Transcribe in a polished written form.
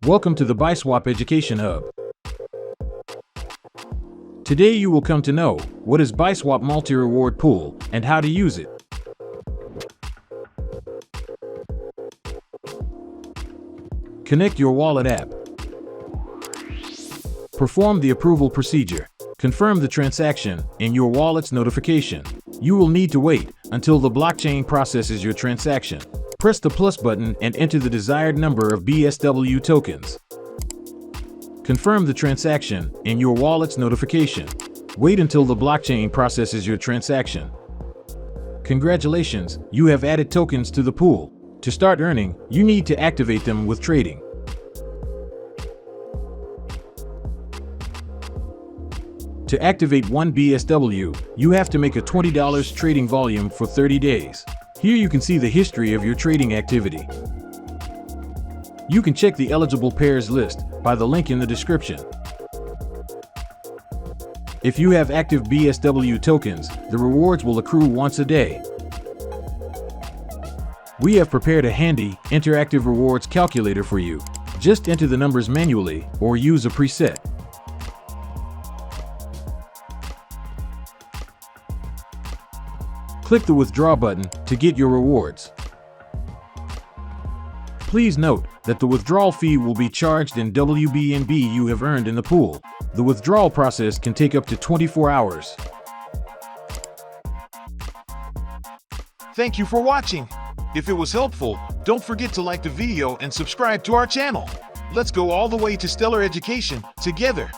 Welcome to the Biswap Education Hub. Today you will come to know what is Biswap Multi-Reward Pool and how to use it. Connect your wallet app. Perform the approval procedure. Confirm the transaction in your wallet's notification. You will need to wait until the blockchain processes your transaction. Press the plus button and enter the desired number of BSW tokens. Confirm the transaction in your wallet's notification. Wait until the blockchain processes your transaction. Congratulations, you have added tokens to the pool. To start earning, you need to activate them with trading. To activate 1 BSW, you have to make a $20 trading volume for 30 days. Here you can see the history of your trading activity. You can check the eligible pairs list by the link in the description. If you have active BSW tokens, the rewards will accrue once a day. We have prepared a handy, interactive rewards calculator for you. Just enter the numbers manually or use a preset. Click the withdraw button to get your rewards. Please note that the withdrawal fee will be charged in WBNB you have earned in the pool. The withdrawal process can take up to 24 hours. Thank you for watching. If it was helpful, don't forget to like the video and subscribe to our channel. Let's go all the way to stellar education together.